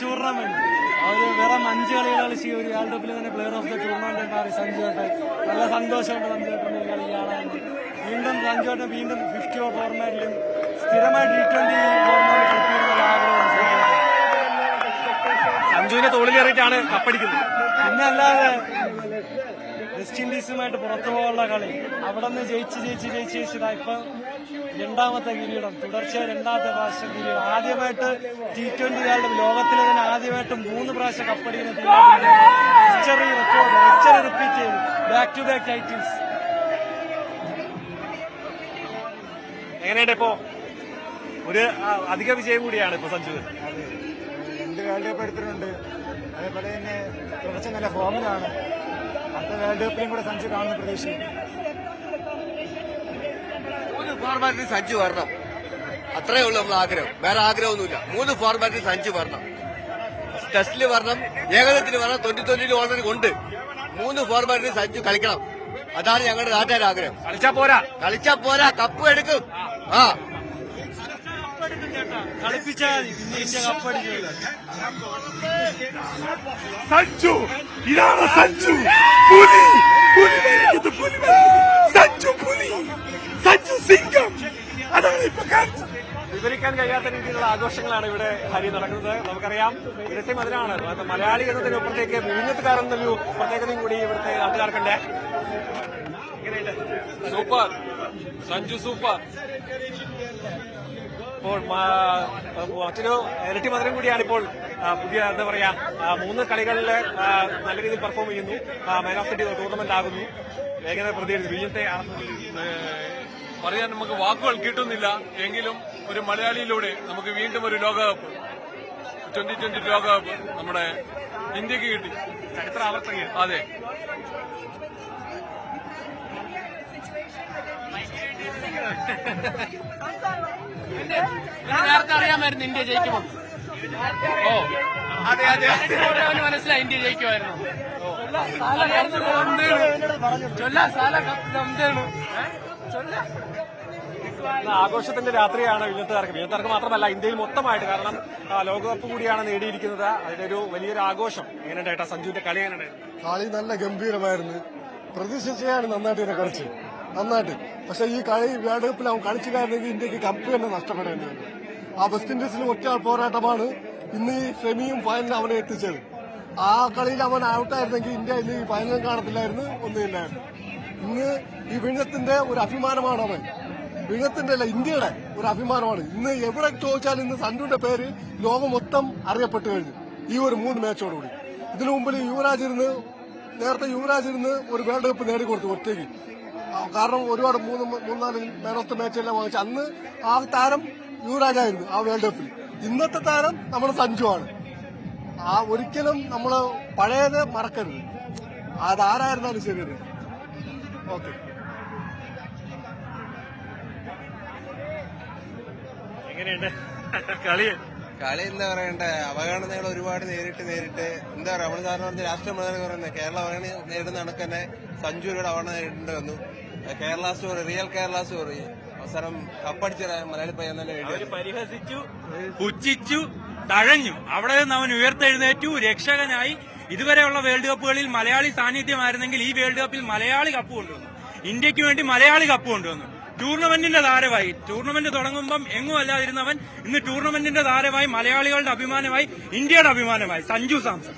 Tournament. ഒരു വെറും 5 കളികൾ കളിച്ച് ഒരു വേൾഡ് കപ്പിൽ തന്നെ പ്ലെയർ ഓഫ് ദ ടൂർണമെന്റ് മാറി സഞ്ജുവേട്ടൻ. നല്ല സന്തോഷമുണ്ട് സഞ്ജുവേട്ടൻ ഈ കളി കാണാൻ. വീണ്ടും സഞ്ജുവേട്ടൻ വീണ്ടും 50 ഓവർ ഫോർമാറ്റിലും സ്ഥിരമായി T20 ഫോർമാറ്റിൽ കളിപ്പിക്കുന്ന ആഗ്രഹമാണ് സഞ്ജുവിന്റെ തോളിലേറിയിട്ടാണ് കപ്പടിക്കുന്നത്. പിന്നെ അല്ലാതെ വെസ്റ്റ് ഇൻഡീസുമായിട്ട് പുറത്തു പോകാനുള്ള കളി അവിടെ നിന്ന് ജയിച്ചിതാ ഇപ്പം 2ാമത്തെ കിരീടം, തുടർച്ചയായി 2ാമത്തെ പ്രാവശ്യം കിരീടം. ആദ്യമായിട്ട് T20 വേൾഡ് ലോകത്തിലെ തന്നെ ആദ്യമായിട്ട് 3 പ്രാവശ്യം കപ്പടിക്കുന്ന ഹിസ്റ്ററി റെക്കോർഡ്, ഹിസ്റ്ററി റിപ്പീറ്റ് ചെയ്തു. Back to back titles. എങ്ങനെയുണ്ട് ഇപ്പോ ഒരു അധിക വിജയം കൂടിയാണ് ഇപ്പൊ സഞ്ജു. 2 വേൾഡ് കപ്പ് എടുത്തിട്ടുണ്ട്. അതേപോലെ തന്നെ തുടർച്ച നല്ല ഫോമിലാണ്. അടുത്ത വേൾഡ് കപ്പിലും കൂടെ സഞ്ജു കാണുന്ന പ്രതീക്ഷയും. 3 ഫോർമാറ്റിൽ സഞ്ജു വരണം, അത്രേ ഉള്ളൂ നമ്മൾ ആഗ്രഹം. വേറെ ആഗ്രഹമൊന്നുമില്ല. 3 ഫോർമാറ്റിൽ സഞ്ജു വരണം. ടെസ്റ്റിൽ വരണം, ഏകദിനത്തിൽ വരണം. 2020 ഓൾറെഡി ഉണ്ട്. 3 ഫോർമാറ്റിൽ സഞ്ജു കളിക്കണം. അതാണ് ഞങ്ങളുടെ നാട്ടുകാരുടെ ആഗ്രഹം. കളിച്ചാ പോരാ, കപ്പ് എടുക്കും. കളിപ്പിച്ചാൽ കപ്പടിക്കും. സഞ്ജു, ഇതാണ് സഞ്ജു പുലി, സഞ്ജു പുലി, സഞ്ജു സിംഗം. അതാണ് ഇപ്പൊ കാണിച്ചത്. വിവരിക്കാൻ കഴിയാത്ത രീതിയിലുള്ള ആഘോഷങ്ങളാണ് ഇവിടെ ഹരി നടക്കുന്നത്. നമുക്കറിയാം ഇരട്ടി മതിലാണ്. മലയാളി എന്നതിനപ്പുറത്തേക്ക് വിഴിഞ്ഞത്തുകാരെന്നൊരു പ്രത്യേകതയും കൂടി ഇവിടുത്തെ നാട്ടുകാർക്കുണ്ട്. Super Sanju super. ഇപ്പോൾ മറ്റൊരു ഇരട്ടി മധുരം കൂടിയാണ് ഇപ്പോൾ പുതിയ എന്താ പറയാ 3 കളികളിൽ നല്ല രീതിയിൽ പെർഫോം ചെയ്യുന്നു. മാൻ ഓഫ് ദി ടൂർണമെന്റ് ആകുന്നു. വേഗത പ്രതികരിച്ചു വിജയത്തെ പറയാൻ നമുക്ക് വാക്കുകൾ കിട്ടുന്നില്ല. എങ്കിലും ഒരു മലയാളിയിലൂടെ നമുക്ക് വീണ്ടും ഒരു ലോകകപ്പ് 2020 ലോകകപ്പ് നമ്മുടെ ഇന്ത്യക്ക് കിട്ടി. ചരിത്ര ആവർത്തനം. അതെ, നേരത്തെ അറിയാമായിരുന്നു ഇന്ത്യ ജയിക്കുമെന്ന്. അതെ അതെ, മനസ്സിലായി ഇന്ത്യ ജയിക്കുമായിരുന്നു. ആഘോഷത്തിന്റെ രാത്രിയാണ് വിഴിഞ്ഞത്തുകാർക്ക് മാത്രമല്ല ഇന്ത്യയിൽ മൊത്തമായിട്ട്. കാരണം ലോകകപ്പ് കൂടിയാണ് നേടിയിരിക്കുന്നത്. അതിന്റെ വലിയൊരു ആഘോഷം. എങ്ങനെയുണ്ടായിട്ടാ സഞ്ജുവിന്റെ കളി? എങ്ങനെയുണ്ടായിരുന്നു? കളി നല്ല ഗംഭീരമായിരുന്നു. പ്രതീക്ഷിച്ചാണ് നന്നായിട്ട് കളിച്ചു, നന്നായിട്ട്. പക്ഷെ ഈ കളി വേൾഡ് കപ്പിൽ അവൻ കളിച്ചില്ലായിരുന്നെങ്കിൽ ഇന്ത്യക്ക് കപ്പ് തന്നെ നഷ്ടപ്പെടേണ്ടി വന്നു. ആ വെസ്റ്റ് ഇൻഡീസിൽ ഒറ്റ പോരാട്ടമാണ് ഇന്ന് ഈ സെമിയും ഫൈനലും അവനെ എത്തിച്ചത്. ആ കളിയിൽ അവൻ ഔട്ടായിരുന്നെങ്കിൽ ഇന്ത്യ ഇന്ന് ഈ ഫൈനലും കാണത്തില്ലായിരുന്നു, ഒന്നുമില്ലായിരുന്നു. ഇന്ന് ഈ വിഴിഞ്ഞത്തിന്റെ ഒരു അഭിമാനമാണ് അവൻ. വിഴിഞ്ഞത്തിന്റെ അല്ല, ഇന്ത്യയുടെ ഒരു അഭിമാനമാണ്. ഇന്ന് എവിടെ ചോദിച്ചാലും ഇന്ന് സഞ്ജുവിന്റെ പേര് ലോകം മൊത്തം അറിയപ്പെട്ടു കഴിഞ്ഞു ഈ ഒരു 3 മാച്ചോടുകൂടി. ഇതിനു മുമ്പിൽ നേരത്തെ യുവരാജ് ഇരുന്ന് ഒരു വേൾഡ് കപ്പ് നേടിക്കൊടുത്തു ഒറ്റയ്ക്ക്. കാരണം ഒരുപാട് 3-4 മാൻ ഓഫ് ദ മാച്ച് എല്ലാം വാങ്ങിച്ചു. അന്ന് ആ താരം യുവരാജായിരുന്നു ആ വേൾഡ് കപ്പിൽ. ഇന്നത്തെ താരം നമ്മുടെ സഞ്ജു ആണ്. ഒരിക്കലും നമ്മള് പഴയത് മറക്കരുത്. അതാരായിരുന്നാലും ശരി. ഓക്കെ, എങ്ങനെയുണ്ട് കളി? കളി എന്താ പറയണ്ടേ, അവഗണനകൾ ഒരുപാട് നേരിട്ട് എന്താ പറയാ, നമ്മൾ സാറിന് പറഞ്ഞ രാഷ്ട്രീയ മണ്ഡലം പറയുന്നത് കേരള അവഗണന നേരിടുന്ന കണക്ക് തന്നെ സഞ്ജു ഒരുപാട് അവഗണന നേരിടേണ്ടി വന്നു. Kerala story, real Kerala story. അവസാനം കപ്പടിച്ച മലയാളി പയ്യൻ തന്നെ പരിഹസിച്ചു, പുച്ഛിച്ചു, തഴഞ്ഞു. അവിടെ നിന്ന് അവൻ ഉയർത്തെഴുന്നേറ്റു, രക്ഷകനായി. ഇതുവരെയുള്ള വേൾഡ് കപ്പുകളിൽ മലയാളി സാന്നിധ്യമായിരുന്നെങ്കിൽ ഈ വേൾഡ് കപ്പിൽ മലയാളി കപ്പ് കൊണ്ടുവന്നു. ഇന്ത്യക്ക് വേണ്ടി മലയാളി കപ്പ് കൊണ്ടുവന്നു. ടൂർണമെന്റിന്റെ താരമായി, ടൂർണമെന്റ് തുടങ്ങുമ്പം എങ്ങും അല്ലാതിരുന്നവൻ ഇന്ന് ടൂർണമെന്റിന്റെ താരമായി, മലയാളികളുടെ അഭിമാനമായി, ഇന്ത്യയുടെ അഭിമാനമായി സഞ്ജു സാംസൺ.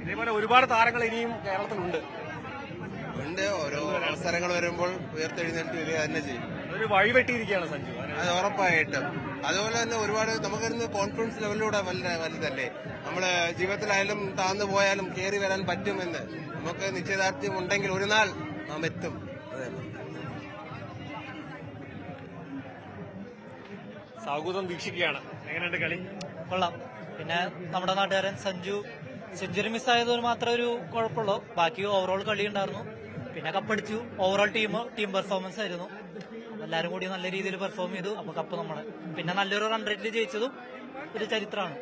ഇതേപോലെ ഒരുപാട് താരങ്ങൾ ഇനിയും കേരളത്തിലുണ്ട്. ഓരോ അവസരങ്ങൾ വരുമ്പോൾ ഉയർത്തെഴുന്നേറ്റ് വരിക തന്നെ ചെയ്യും. ഒരു വഴിവെട്ടിയിരിക്കുകയാണ് സഞ്ജു, അത് ഉറപ്പായിട്ടും. അതുപോലെ തന്നെ ഒരുപാട് നമുക്കിന്ന് കോൺഫിഡൻസ് ലെവലിലൂടെ വലുതല്ലേ. നമ്മള് ജീവിതത്തിലായാലും താന്നു പോയാലും കയറി വരാൻ പറ്റുമെന്ന് നമുക്ക് നിശ്ചയദാർഢ്യം ഉണ്ടെങ്കിൽ ഒരു നാൾ നാം എത്തും. സൗഹൃദം വീക്ഷിക്കുകയാണ്. എങ്ങനെയുണ്ട് കളി? കൊള്ളാം. പിന്നെ നമ്മുടെ നാട്ടുകാരൻ സഞ്ജു സെഞ്ചുറി മിസ്സായത് മാത്രമേ ഒരു കുഴപ്പമുള്ളൂ. ബാക്കി ഓവറോൾ കളി ഉണ്ടായിരുന്നു. പിന്നെ കപ്പടിച്ചു. ഓവറോൾ ടീം പെർഫോമൻസ് ആയിരുന്നു. എല്ലാവരും കൂടി നല്ല രീതിയിൽ പെർഫോം ചെയ്തു. അപ്പൊ കപ്പ് നമ്മള് പിന്നെ നല്ലൊരു റൺ റേറ്റിൽ ജയിച്ചതും ഒരു ചരിത്രമാണ്.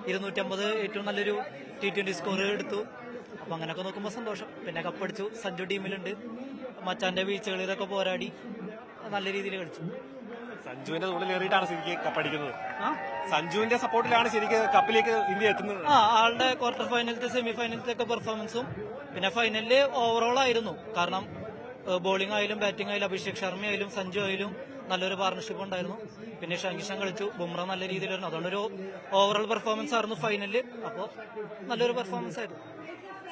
250 ഏറ്റവും നല്ലൊരു T20 സ്കോർ എടുത്തു. അപ്പൊ അങ്ങനെയൊക്കെ നോക്കുമ്പോൾ സന്തോഷം. പിന്നെ കപ്പടിച്ചു. സഞ്ജു ടീമിലുണ്ട്. മച്ചാന്റെ വീഴ്ചകളിലൊക്കെ പോരാടി നല്ല രീതിയിൽ കളിച്ചു. സഞ്ജുവിന്റെ തോളിലേറിയിട്ടാണ് ശരിക്കും കപ്പടിക്കുന്നത്. സഞ്ജുവിന്റെ സപ്പോർട്ടിലാണ് ശരിക്കും കപ്പിലേക്ക് ഇന്ത്യ എത്തുന്നത്. ആളുടെ ക്വാർട്ടർ ഫൈനലത്തെ സെമി ഫൈനലത്തെ ഒക്കെ പെർഫോമൻസും പിന്നെ ഫൈനലില് ഓവറോൾ ആയിരുന്നു. കാരണം ബോളിംഗ് ആയാലും ബാറ്റിംഗ് ആയാലും അഭിഷേക് ശർമ്മ ആയാലും സഞ്ജു ആയാലും നല്ലൊരു പാർട്ണർഷിപ്പ് ഉണ്ടായിരുന്നു. പിന്നെ ഇഷാൻ കളിച്ചു, ബുംറ നല്ല രീതിയിലായിരുന്നു. അതുകൊണ്ടൊരു ഓവറോൾ പെർഫോമൻസ് ആയിരുന്നു ഫൈനലില്. അപ്പോൾ നല്ലൊരു പെർഫോമൻസ് ആയിരുന്നു.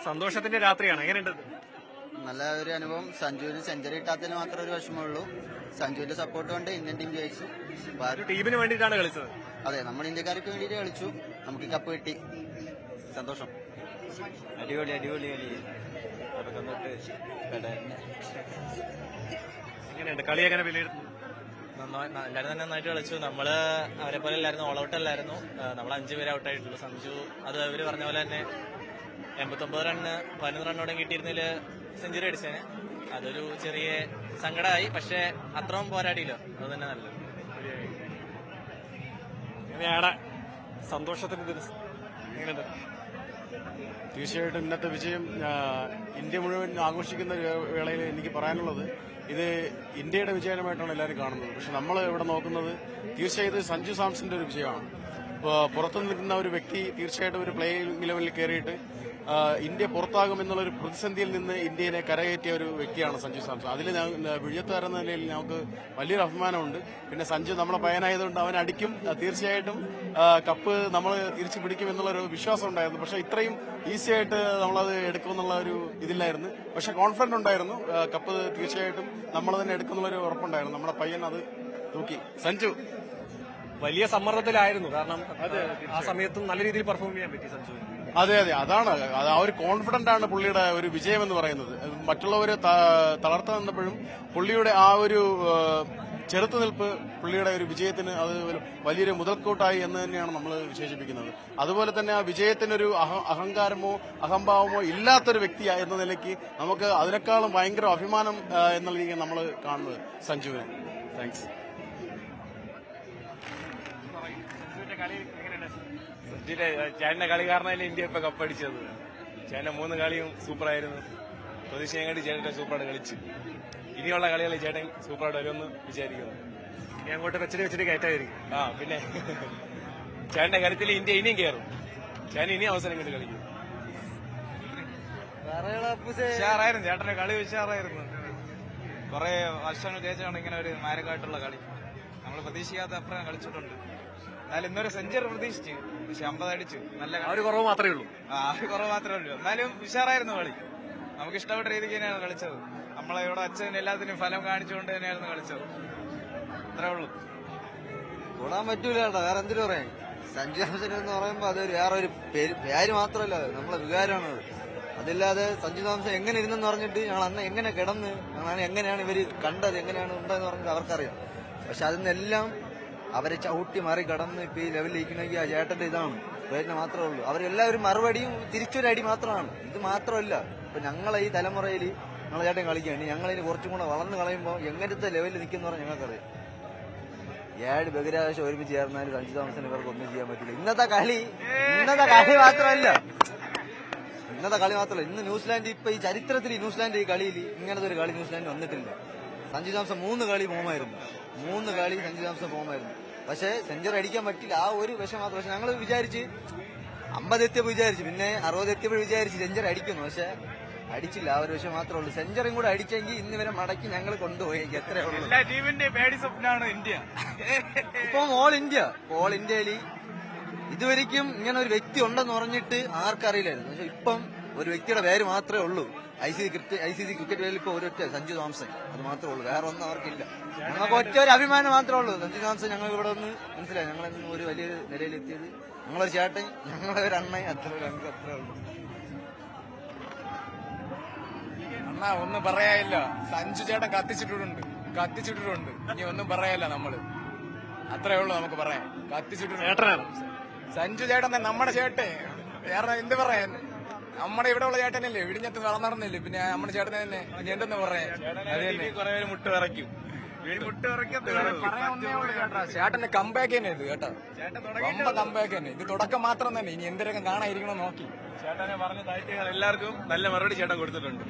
സന്തോഷത്തിന്റെ രാത്രിയാണ്. എങ്ങനെയുണ്ട്? നല്ല ഒരു അനുഭവം. സഞ്ജുവിന് സെഞ്ചുറി കിട്ടാത്തതിന് മാത്രമേ ഒരു വിഷമമുള്ളൂ. സഞ്ജുവിന്റെ സപ്പോർട്ട് കൊണ്ട് ഇന്ത്യൻ ടീം ജയിച്ചു. ടീമിന് വേണ്ടിയിട്ടാണ് കളിച്ചത്. അതെ, നമ്മൾ ഇന്ത്യക്കാർക്ക് വേണ്ടിയിട്ട് കളിച്ചു. നമുക്ക് കപ്പ് കിട്ടി. സന്തോഷം. അടിപൊളി അടിപൊളി കളി. എങ്ങനെയുണ്ട് കളി? എങ്ങനെ വിലയിരുത്തുന്നു? എല്ലാവരും തന്നെ നന്നായിട്ട് കളിച്ചു. നമ്മള് അവരെ പോലെ അല്ലായിരുന്നു, ഓൾ ഔട്ട് അല്ലായിരുന്നു. നമ്മൾ 5 പേര് ഔട്ടായിട്ടുള്ളൂ. സഞ്ജു അത് അവര് പറഞ്ഞ പോലെ തന്നെ 89 റണ്ണ് 11 റണ്ണോടെ കിട്ടിയിരുന്നതിൽ സെഞ്ചുറി അടിച്ചേനെ. അതൊരു ചെറിയ സങ്കടമായി. പക്ഷെ അത്രയും പോരാടിയില്ലോ, അത് തന്നെ നല്ലത്. എങ്ങനെയാണ് സന്തോഷത്തിന്റെ ദിവസം? എങ്ങനെയുണ്ട്? തീർച്ചയായിട്ടും ഇന്നത്തെ വിജയം ഇന്ത്യ മുഴുവൻ ആഘോഷിക്കുന്ന വേളയിൽ എനിക്ക് പറയാനുള്ളത്, ഇത് ഇന്ത്യയുടെ വിജയമായിട്ടാണ് എല്ലാവരും കാണുന്നത്. പക്ഷെ നമ്മൾ ഇവിടെ നോക്കുന്നത് തീർച്ചയായിട്ടും സഞ്ജു സാംസന്റെ ഒരു വിജയമാണ്. പുറത്തു നിൽക്കുന്ന ഒരു വ്യക്തി തീർച്ചയായിട്ടും ഒരു പ്ലേയിങ് ലെവലിൽ കയറിയിട്ട് ഇന്ത്യ പുറത്താകുമെന്നുള്ളൊരു പ്രതിസന്ധിയിൽ നിന്ന് ഇന്ത്യയെ കരകയറ്റിയ ഒരു വ്യക്തിയാണ് സഞ്ജു സാംസൺ. അതിൽ വിഴിയത്തുകാരെന്ന നിലയിൽ നമുക്ക് വലിയൊരു അഭിമാനമുണ്ട്. പിന്നെ സഞ്ജു നമ്മളെ പയ്യനായതുകൊണ്ട് അവൻ അടിക്കും, തീർച്ചയായിട്ടും കപ്പ് നമ്മൾ തിരിച്ചു പിടിക്കും എന്നുള്ളൊരു വിശ്വാസം ഉണ്ടായിരുന്നു. പക്ഷെ ഇത്രയും ഈസി ആയിട്ട് നമ്മളത് എടുക്കുമെന്നുള്ള ഒരു ഇതില്ലായിരുന്നു. പക്ഷെ കോൺഫിഡന്റ് ഉണ്ടായിരുന്നു. കപ്പ് തീർച്ചയായിട്ടും നമ്മൾ തന്നെ എടുക്കുന്നുള്ളൊരു ഉറപ്പുണ്ടായിരുന്നു. നമ്മുടെ പയ്യൻ അത് തൂക്കി. സഞ്ജു വലിയ സമ്മർദ്ദത്തിലായിരുന്നു. കാരണം ആ സമയത്തും നല്ല രീതിയിൽ പെർഫോം ചെയ്യാൻ പറ്റി സഞ്ജു. അതെ, അത് ആ ഒരു കോൺഫിഡന്റ് ആണ് പുള്ളിയുടെ ഒരു വിജയം എന്ന് പറയുന്നത്. മറ്റുള്ളവരെ തളർത്താൻ നിന്നപ്പോഴും പുള്ളിയുടെ ആ ഒരു ചെറുത്തുനിൽപ്പ് പുള്ളിയുടെ ഒരു വിജയത്തിന് അത് വലിയൊരു മുതൽക്കൂട്ടായി എന്ന് തന്നെയാണ് നമ്മൾ വിശേഷിപ്പിക്കുന്നത്. അതുപോലെ തന്നെ ആ വിജയത്തിനൊരു അഹങ്കാരമോ അഹംഭാവമോ ഇല്ലാത്തൊരു വ്യക്തി എന്ന നിലയ്ക്ക് നമുക്ക് അതിനേക്കാളും ഭയങ്കര അഭിമാനം എന്ന രീതിയിൽ നമ്മൾ കാണുന്നത് സഞ്ജുവിനെ. താങ്ക്സ്. ചേട്ടന്റെ കളി കാരണമല്ലേ ഇന്ത്യ ഇപ്പൊ കപ്പടിച്ചത്. ചേട്ടന്റെ 3 കളിയും സൂപ്പറായിരുന്നു. പ്രതീക്ഷയെക്കാട്ടി ചേട്ടൻ സൂപ്പറായിട്ട് കളിച്ചു. ഇനിയുള്ള കളികളിൽ ചേട്ടൻ സൂപ്പറായിട്ട് വരുമെന്ന് വിചാരിക്കുന്നു. ഇനി അങ്ങോട്ട് വെച്ചിട്ട് കയറ്റായിരിക്കും. പിന്നെ ചേട്ടന്റെ കരുത്തിൽ ഇന്ത്യ ഇനിയും കയറും. ചേട്ടൻ ഇനിയും അവസരം കിട്ടി കളിക്കും. ഉഷാറായിരുന്നു, ചേട്ടന്റെ കളി ഉഷാറായിരുന്നു. കുറെ വർഷങ്ങൾ ശേഷമാണ് ഇങ്ങനെ ഒരു മാരകമായിട്ടുള്ള കളി. നമ്മൾ പ്രതീക്ഷിക്കാത്ത അപ്പുറം കളിച്ചിട്ടുണ്ട്. എന്നാലും ഇന്നൊരു സെഞ്ചുറി പ്രതീക്ഷിച്ചു, പക്ഷെ 50 അടിച്ചു. നല്ല ഒരു കുറവ് മാത്രമേ ഉള്ളൂ. കുറവ് മാത്രമേ ഉള്ളൂ. എന്നാലും ഉഷാറായിരുന്നു കളി. നമുക്ക് ഇഷ്ടപ്പെട്ട രീതിക്ക് തന്നെയാണ് കളിച്ചത്. നമ്മളെ ഇവിടെ അച്ഛനും എല്ലാത്തിനും ഫലം കാണിച്ചുകൊണ്ട് തന്നെയായിരുന്നു കളിച്ചത്. അത്രേ ഉള്ളൂ. കൂടാൻ പറ്റൂല കേട്ടോ, വേറെ എന്തിനു പറയാൻ. സഞ്ജു സാംസൺ എന്ന് പറയുമ്പോ അതൊരു വേറെ ഒരു പേര് മാത്രമല്ല, നമ്മളെ വികാരമാണത്. അതില്ലാതെ സഞ്ജു സാംസൺ എങ്ങനെ ഇരുന്നെന്ന് പറഞ്ഞിട്ട് ഞങ്ങൾ അന്ന് എങ്ങനെ കിടന്ന് എങ്ങനെയാണ് ഇവര് കണ്ടത്, എങ്ങനെയാണ് ഉണ്ടെന്ന് പറഞ്ഞിട്ട് അവർക്കറിയാം. പക്ഷെ അതിനെല്ലാം അവരെ ചവിട്ടി മാറി കടന്ന് ഇപ്പൊ ഈ ലെവലിലിരിക്കണമെങ്കിൽ ആ ചേട്ടന്റെ ഇതാണ് പ്രയത്നം മാത്രമേ ഉള്ളൂ. അവരെല്ലാവരും മറുപടിയും തിരിച്ചൊരു അടി മാത്രമാണ്. ഇത് മാത്രമല്ല, ഇപ്പൊ ഞങ്ങളെ ഈ തലമുറയിൽ ഞങ്ങളെ ചേട്ടൻ കളിക്കുകയാണ്. ഞങ്ങളിനി കുറച്ചും കൂടെ വളർന്നു കളയുമ്പോൾ എങ്ങനത്തെ ലെവലിൽ നിൽക്കുന്ന പറഞ്ഞാൽ ഞങ്ങൾക്കറിയാം. 7 ബഹിരാകാശം ഒരുമിച്ച് ചേർന്നാലും സഞ്ജു സാംസൺ ഇവർക്ക് ഒന്നും ചെയ്യാൻ പറ്റില്ല. ഇന്നത്തെ കളി മാത്രമല്ല, ഇന്ന് ന്യൂസിലാൻഡ് ഇപ്പൊ ഈ ചരിത്രത്തിൽ ന്യൂസിലാൻഡ് ഈ കളിയിൽ ഇങ്ങനത്തെ ഒരു കളി ന്യൂസിലാൻഡ് വന്നിട്ടില്ല. സഞ്ജു സാംസൺ 3 കളി ഫോമായിരുന്നു. 3 കളി സഞ്ജു സാംസൺ ഫോമായിരുന്നു. പക്ഷെ സെഞ്ചുറി അടിക്കാൻ പറ്റില്ല, ആ ഒരു വിഷം മാത്രം. പക്ഷെ ഞങ്ങൾ വിചാരിച്ച് 50 എത്തിയപ്പോൾ വിചാരിച്ചു, പിന്നെ 60 എത്തിയപ്പോൾ വിചാരിച്ചു സെഞ്ചുറി അടിക്കുന്നു. പക്ഷെ അടിച്ചില്ല, ആ ഒരു വിഷം മാത്രമേ ഉള്ളൂ. സെഞ്ചുറിയും കൂടെ അടിച്ചെങ്കിൽ ഇന്ന് വരെ മടക്കി ഞങ്ങൾ കൊണ്ടുപോയി. എത്രയേ ഉള്ളൂ. എല്ലാ ടീമിന്റെ പേടി സ്വപ്നമാണ് ഇന്ത്യ. ഇപ്പം ഓൾ ഇന്ത്യയിൽ ഇതുവരെയ്ക്കും ഇങ്ങനെ ഒരു വ്യക്തി ഉണ്ടെന്ന് പറഞ്ഞിട്ട് ആർക്കറിയില്ലായിരുന്നു. പക്ഷെ ഇപ്പം ഒരു വ്യക്തിയുടെ പേര് മാത്രമേ ഉള്ളൂ. ICC ക്രിക്കറ്റ് വേൾഡിൽ ഇപ്പൊ ഒരൊറ്റ സഞ്ജു സാംസൺ, അത് മാത്രമേ ഉള്ളൂ. വേറെ ഒന്നും അവർക്കില്ല. ഞങ്ങൾക്ക് ഒറ്റ ഒരു അഭിമാനം മാത്രമേ ഉള്ളൂ. സഞ്ജു സാംസൺ ഞങ്ങൾ ഇവിടെ ഒന്ന് മനസ്സിലായി. ഞങ്ങളെന്നും ഒരു വലിയൊരു നിലയിലെത്തിയത് ഞങ്ങളൊരു ചേട്ടൻ, ഞങ്ങളെ ഒരു അണ്ണൻ, ഞങ്ങൾക്ക് അത്രേ ഉള്ളൂ. അണ്ണാ ഒന്നും പറയാനില്ല. സഞ്ജു ചേട്ടൻ കത്തിച്ചിട്ടുണ്ട്. ഇനി ഒന്നും പറയാനില്ല. നമ്മള് അത്രേ ഉള്ളൂ നമുക്ക് പറയാൻ. കത്തിച്ചിട്ടുണ്ട് സഞ്ജു ചേട്ടൻ, നമ്മുടെ ചേട്ടൻ. വേറെ എന്ത് പറയാൻ, നമ്മുടെ ഇവിടെ ഉള്ള ചേട്ടനല്ലേ, വിടിഞ്ഞത്ത് വളർന്നില്ലേ, പിന്നെ നമ്മുടെ ചേട്ടനെ തന്നെ ഇനി എന്തെന്ന് പറയാൻ. കുറെ പേര് മുട്ട് വിറയ്ക്കും. ചേട്ടന്റെ കമ്പാക്ക് തന്നെ ഇത് കേട്ടോ, വമ്പ കമ്പാക്ക് തന്നെ. ഇത് തുടക്കം മാത്രം തന്നെ, ഇനി എന്തിനൊക്കെ കാണാതിരിക്കണം നോക്കി. ചേട്ടനെ പറഞ്ഞ താഴ്ത്തികൾ എല്ലാവർക്കും നല്ല മറുപടി ചേട്ടൻ കൊടുത്തിട്ടുണ്ട്.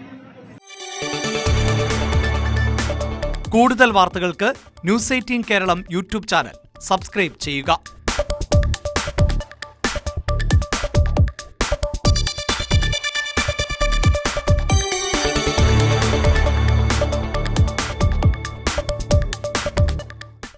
കൂടുതൽ വാർത്തകൾക്ക് News 18 Keralam YouTube channel subscribe ചെയ്യുക.